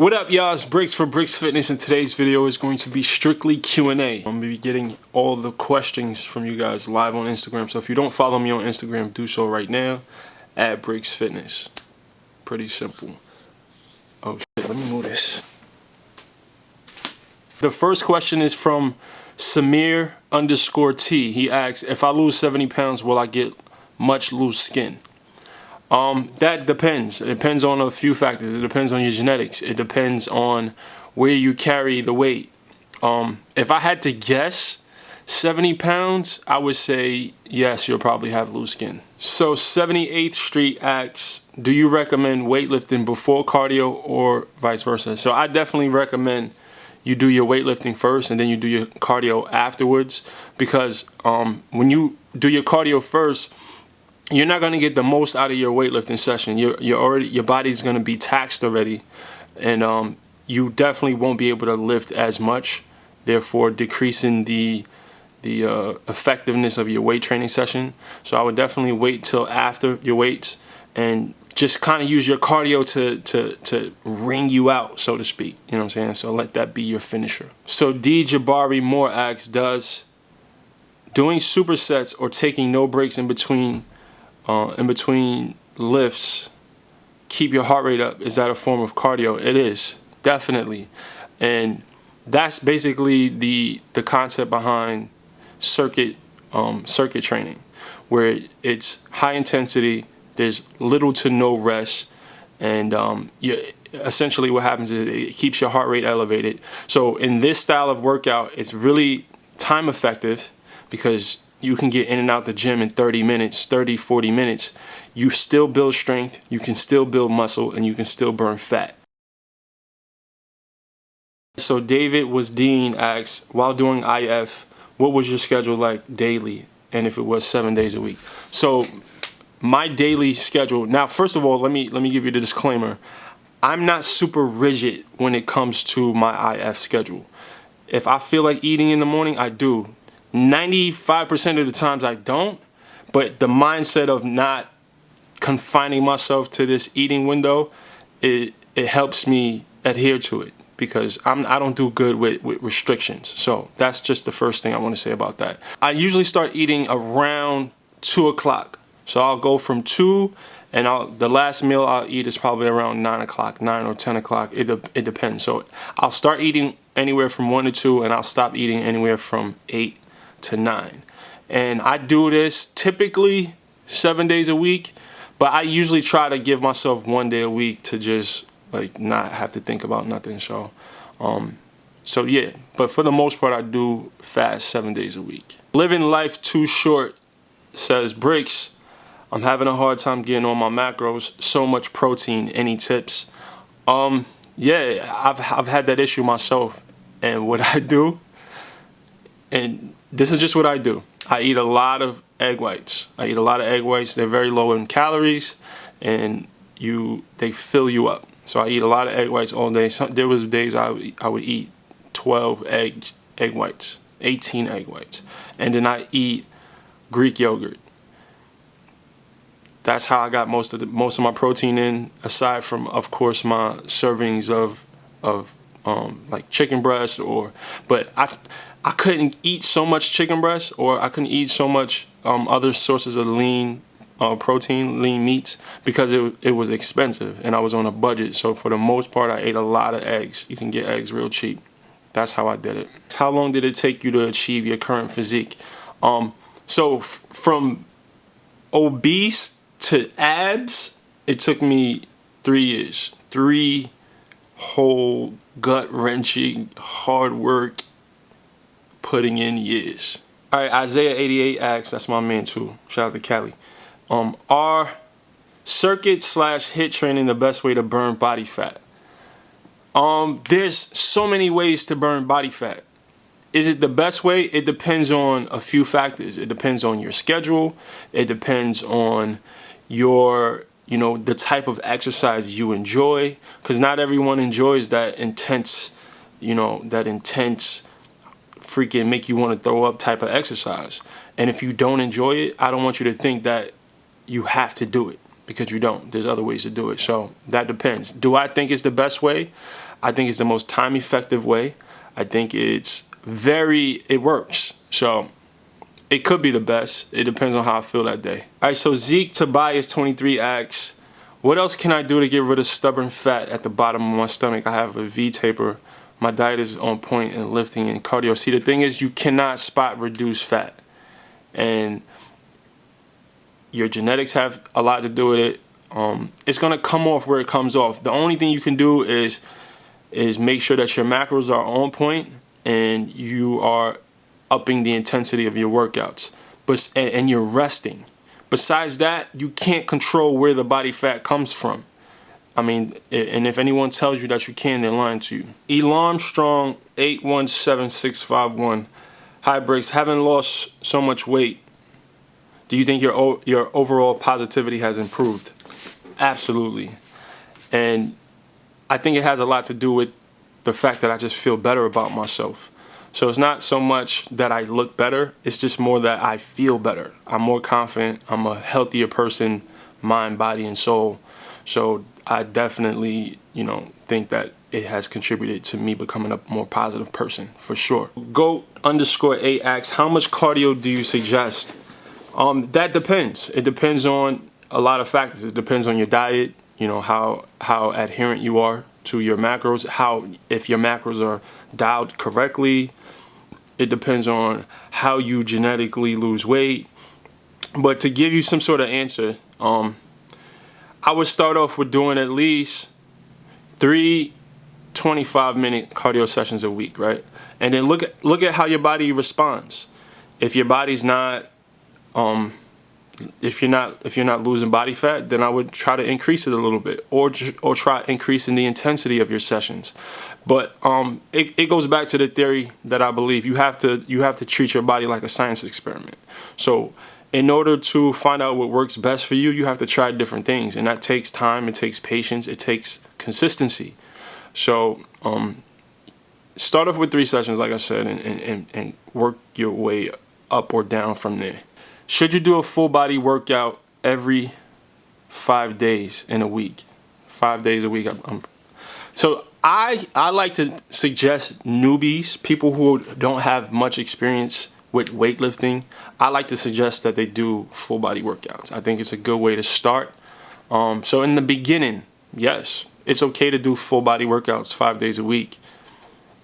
What up, y'all? It's Brix for Brix Fitness, and today's video is going to be strictly Q&A. I'm going to be getting all the questions from you guys live on Instagram. So if you don't follow me on Instagram, do so right now at Brix Fitness. Pretty simple. Oh shit, let me move this. The first question is from Samir_T. He asks, if I lose 70 pounds, will I get much loose skin? That depends. It depends on a few factors. It depends on your genetics. It depends on where you carry the weight. If I had to guess 70 pounds, I would say yes, you'll probably have loose skin. So 78th Street asks, do you recommend weightlifting before cardio or vice versa? So I definitely recommend you do your weightlifting first and then you do your cardio afterwards, because when you do your cardio first, you're not going to get the most out of your weightlifting session. Your body's going to be taxed already, and you definitely won't be able to lift as much, therefore decreasing the effectiveness of your weight training session. So I would definitely wait till after your weights and just kind of use your cardio to wring you out, so to speak. You know what I'm saying? So let that be your finisher. So D. Jabari Moore asks, does doing supersets or taking no breaks in between lifts keep your heart rate up? Is that a form of cardio? It is, definitely. And that's basically the concept behind circuit training, where it's high intensity, there's little to no rest, and essentially what happens is it keeps your heart rate elevated. So in this style of workout, it's really time effective, because you can get in and out the gym in 30 minutes, 30, 40 minutes. You still build strength, you can still build muscle, and you can still burn fat. So David Dean asks, while doing IF, what was your schedule like daily, and if it was 7 days a week? So my daily schedule, now first of all, let me give you the disclaimer. I'm not super rigid when it comes to my IF schedule. If I feel like eating in the morning, I do. 95% of the times I don't, but the mindset of not confining myself to this eating window, it helps me adhere to it, because I don't do good with restrictions. So that's just the first thing I want to say about that. I usually start eating around 2 o'clock. So I'll go from 2, and the last meal I'll eat is probably around 9 o'clock, 9 or 10 o'clock. It depends. So I'll start eating anywhere from 1 to 2, and I'll stop eating anywhere from 8 to 9. And I do this typically 7 days a week, but I usually try to give myself 1 day a week to just like not have to think about nothing. So yeah, but for the most part I do fast 7 days a week. Living life too short says, Brix, I'm having a hard time getting on my macros, so much protein, any tips? Yeah, I've had that issue myself, and what I do, and this is just what I do. I eat a lot of egg whites. They're very low in calories, and they fill you up. So I eat a lot of egg whites all day. There was days I would eat 12 egg whites, 18 egg whites, and then I eat Greek yogurt. That's how I got most of my protein in, aside from, of course, my servings of like chicken breast, but I couldn't eat so much chicken breast, or I couldn't eat so much other sources of lean protein, lean meats, because it was expensive and I was on a budget. So for the most part, I ate a lot of eggs. You can get eggs real cheap. That's how I did it. How long did it take you to achieve your current physique? So from obese to abs, it took me 3 years. 3 whole gut-wrenching, hard work, putting in years. All right, Isaiah88 asks, that's my man too. Shout out to Cali. Are circuit/HIIT training the best way to burn body fat? There's so many ways to burn body fat. Is it the best way? It depends on a few factors. It depends on your schedule. It depends on the type of exercise you enjoy, because not everyone enjoys that intense, freaking make you want to throw up type of exercise. And if you don't enjoy it, I don't want you to think that you have to do it. because you don't. There's other ways to do it. So that depends. Do I think it's the best way? I think it's the most time effective way. I think it works. So it could be the best. It depends on how I feel that day. All right, so Zeke Tobias 23 asks, what else can I do to get rid of stubborn fat at the bottom of my stomach? I have a V-taper. My diet is on point in lifting and cardio. See, the thing is, you cannot spot reduce fat. And your genetics have a lot to do with it. It's going to come off where it comes off. The only thing you can do is make sure that your macros are on point and you are upping the intensity of your workouts. And you're resting. Besides that, you can't control where the body fat comes from. I mean, and if anyone tells you that you can, they're lying to you. Elam Strong 817651. Hi Brix, having lost so much weight, do you think your overall positivity has improved? Absolutely. And I think it has a lot to do with the fact that I just feel better about myself. So it's not so much that I look better, it's just more that I feel better. I'm more confident, I'm a healthier person, mind, body, and soul. So I definitely, think that it has contributed to me becoming a more positive person, for sure. Goat_8 asks, how much cardio do you suggest? That depends. It depends on a lot of factors. It depends on your diet, how adherent you are to your macros, if your macros are dialed correctly. It depends on how you genetically lose weight. But to give you some sort of answer, I would start off with doing at least 3 25-minute cardio sessions a week, right? And then look at how your body responds. If your body's not if you're not losing body fat, then I would try to increase it a little bit, or try increasing the intensity of your sessions. But it goes back to the theory that I believe you have to treat your body like a science experiment. So in order to find out what works best for you, you have to try different things, and that takes time, it takes patience, it takes consistency. So start off with 3 sessions, like I said, and work your way up or down from there. Should you do a full body workout every 5 days in a week? 5 days a week. So I like to suggest newbies, people who don't have much experience with weightlifting, I like to suggest that they do full body workouts. I think it's a good way to start. So in the beginning, yes, it's okay to do full body workouts 5 days a week,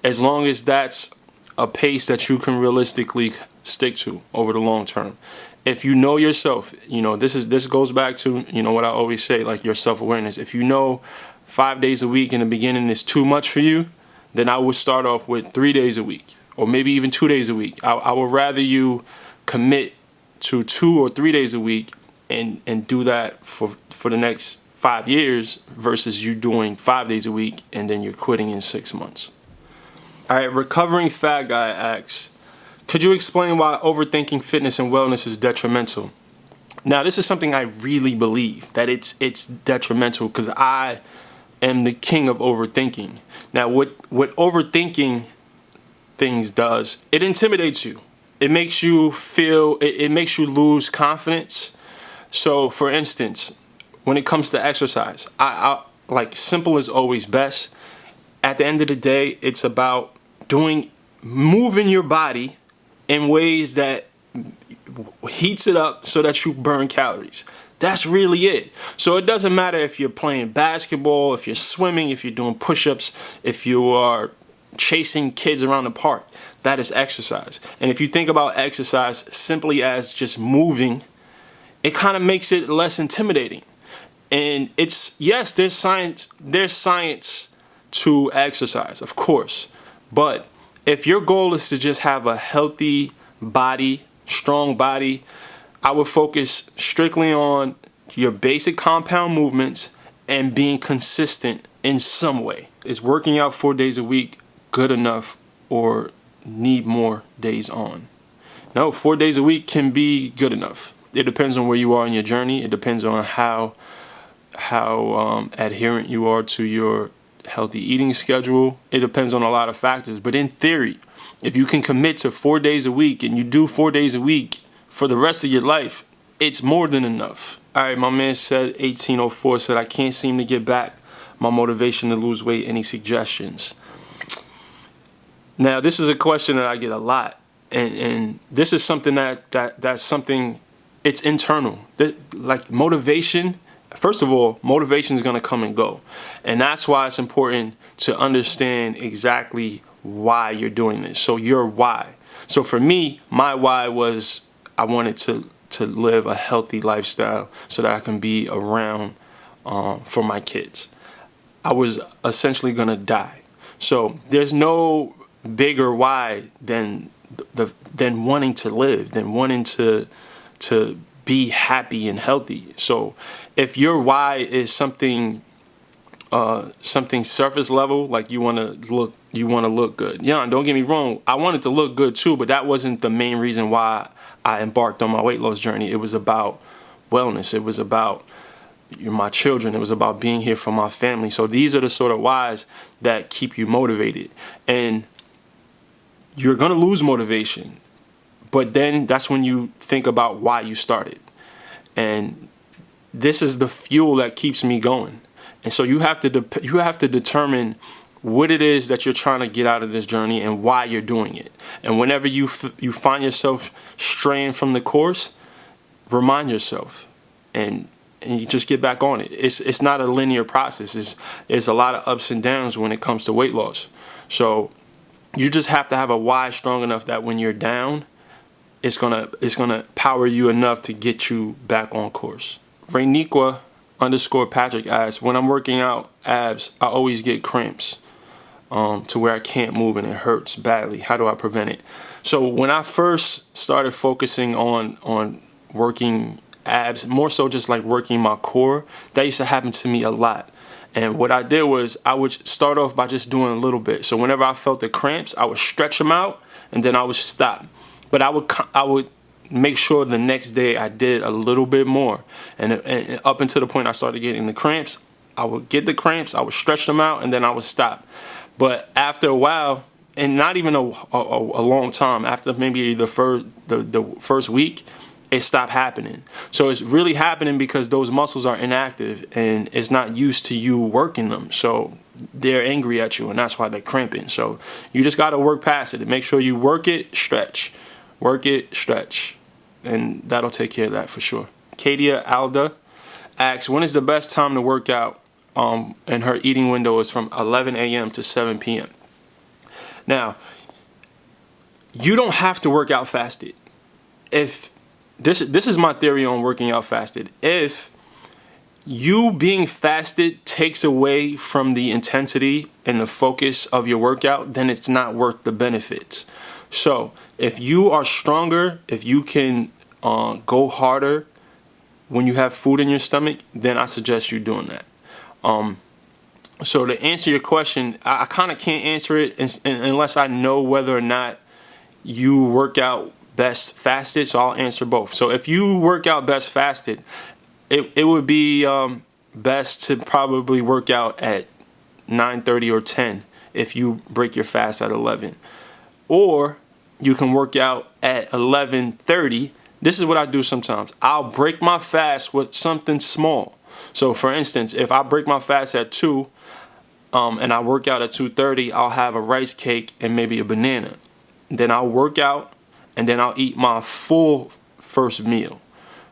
as long as that's a pace that you can realistically stick to over the long term. If you know yourself, this goes back to, what I always say, like your self-awareness. If you know 5 days a week in the beginning is too much for you, then I would start off with 3 days a week, or maybe even 2 days a week. I would rather you commit to 2 or 3 days a week and do that for the next 5 years versus you doing 5 days a week and then you're quitting in 6 months. All right, Recovering Fat Guy asks, could you explain why overthinking fitness and wellness is detrimental? Now, this is something I really believe, that it's detrimental, because I am the king of overthinking. Now, what overthinking things does, it intimidates you. It makes you feel, it makes you lose confidence. So, for instance, when it comes to exercise, I like, simple is always best. At the end of the day, it's about moving your body in ways that heats it up so that you burn calories. That's really it. So it doesn't matter if you're playing basketball, if you're swimming, if you're doing push-ups, if you are chasing kids around the park. That is exercise. And if you think about exercise simply as just moving, it kind of makes it less intimidating. And yes, there's science to exercise, of course. But if your goal is to just have a healthy body, strong body, I would focus strictly on your basic compound movements and being consistent in some way. Is working out 4 days a week good enough, or need more days on? No, 4 days a week can be good enough. It depends on where you are in your journey. It depends on how adherent you are to your healthy eating schedule. It depends on a lot of factors. But in theory, if you can commit to 4 days a week and you do 4 days a week for the rest of your life, it's more than enough. All right, my man said 1804 said, I can't seem to get back my motivation to lose weight. Any suggestions? Now, this is a question that I get a lot, and this is something that's something, it's internal. This, like motivation, first of all, motivation is going to come and go, and that's why it's important to understand exactly why you're doing this. So your why. So for me, my why was I wanted to live a healthy lifestyle so that I can be around for my kids. I was essentially gonna die. So there's no bigger why than wanting to live, than wanting to be happy and healthy. So if your why is something surface level, like you want to look good. Yeah, don't get me wrong, I wanted to look good too, but that wasn't the main reason why I embarked on my weight loss journey. It was about wellness. It was about my children. It was about being here for my family. So these are the sort of whys that keep you motivated. And you're going to lose motivation, but then that's when you think about why you started. And this is the fuel that keeps me going. And so you have to determine what it is that you're trying to get out of this journey and why you're doing it. And whenever you find yourself straying from the course, remind yourself and you just get back on it. It's not a linear process. It's a lot of ups and downs when it comes to weight loss. So you just have to have a why strong enough that when you're down, it's gonna power you enough to get you back on course. Rainiqua_Patrick asks, when I'm working out abs, I always get cramps to where I can't move and it hurts badly. How do I prevent it? So when I first started focusing on working abs, more so just like working my core, that used to happen to me a lot. And what I did was I would start off by just doing a little bit. So whenever I felt the cramps, I would stretch them out and then I would stop. But I would make sure the next day I did a little bit more. And up until the point I started getting the cramps, I would get the cramps, I would stretch them out, and then I would stop. But after a while, and not even a long time, after maybe the first week, it stopped happening. So it's really happening because those muscles are inactive and it's not used to you working them. So they're angry at you, and that's why they're cramping. So you just got to work past it and make sure you work it, stretch. Work it, stretch. And that'll take care of that for sure. Katia Alda asks, when is the best time to work out? And her eating window is from 11 a.m. to 7 p.m. Now, you don't have to work out fasted. If this is my theory on working out fasted. If you being fasted takes away from the intensity and the focus of your workout, then it's not worth the benefits. So if you are stronger, if you can go harder when you have food in your stomach, then I suggest you doing that. So to answer your question, I kind of can't answer it unless I know whether or not you work out best fasted. So I'll answer both. So if you work out best fasted, it would be best to probably work out at 9:30 or 10 if you break your fast at 11. Or you can work out at 11:30. This is what I do sometimes. I'll break my fast with something small. So for instance, if I break my fast at 2 and I work out at 2:30, I'll have a rice cake and maybe a banana. Then I'll work out and then I'll eat my full first meal.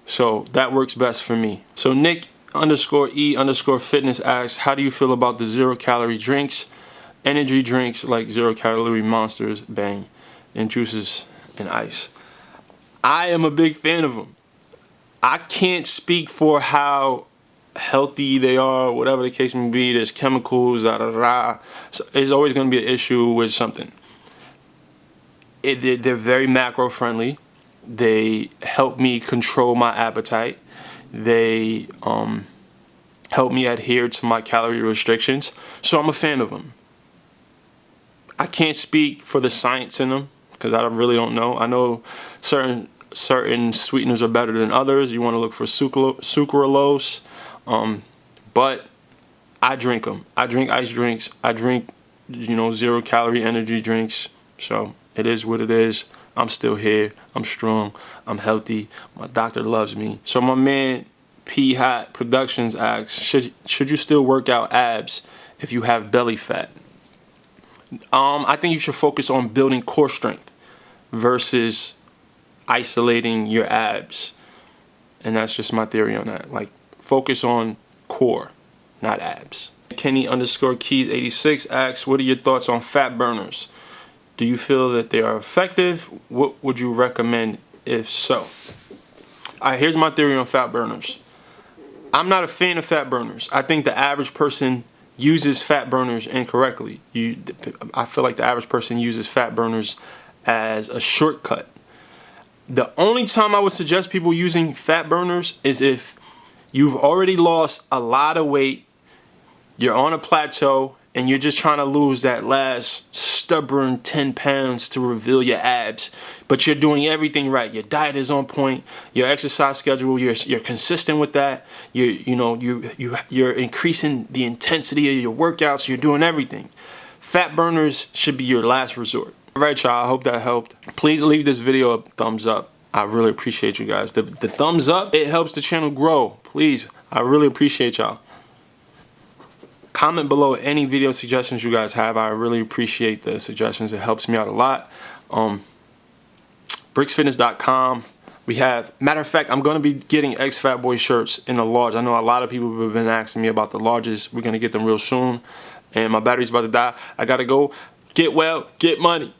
So that works best for me. So Nick_E_fitness asks, how do you feel about the 0-calorie drinks, energy drinks like 0-calorie Monsters, Bang, and juices and ice? I am a big fan of them. I can't speak for how healthy they are, whatever the case may be. There's chemicals, So there's always going to be an issue with something. They're very macro friendly. They help me control my appetite. They help me adhere to my calorie restrictions. So I'm a fan of them. I can't speak for the science in them because I really don't know. I know certain sweeteners are better than others. You want to look for sucralose. But I drink them. I drink ice drinks. I drink, 0-calorie energy drinks. So it is what it is. I'm still here. I'm strong. I'm healthy. My doctor loves me. So my man P Hat Productions asks, should you still work out abs if you have belly fat? I think you should focus on building core strength versus isolating your abs. And that's just my theory on that. Like, focus on core, not abs. Kenny_Keys86 asks, what are your thoughts on fat burners? Do you feel that they are effective? What would you recommend if so? Alright, here's my theory on fat burners. I'm not a fan of fat burners. I think the average person uses fat burners incorrectly. I feel like the average person uses fat burners as a shortcut. The only time I would suggest people using fat burners is if you've already lost a lot of weight, you're on a plateau, and you're just trying to lose that last stubborn 10 pounds to reveal your abs, but you're doing everything right. Your diet is on point, your exercise schedule, you're consistent with that. You're increasing the intensity of your workouts, you're doing everything. Fat burners should be your last resort. Alright, y'all, I hope that helped. Please leave this video a thumbs up. I really appreciate you guys. The thumbs up, it helps the channel grow. Please, I really appreciate y'all. Comment below any video suggestions you guys have. I really appreciate the suggestions. It helps me out a lot. Brixfitness.com. We have, matter of fact, I'm going to be getting ex-Fat Boy shirts in a large. I know a lot of people have been asking me about the larges. We're going to get them real soon. And my battery's about to die. I got to go. Get well, get money.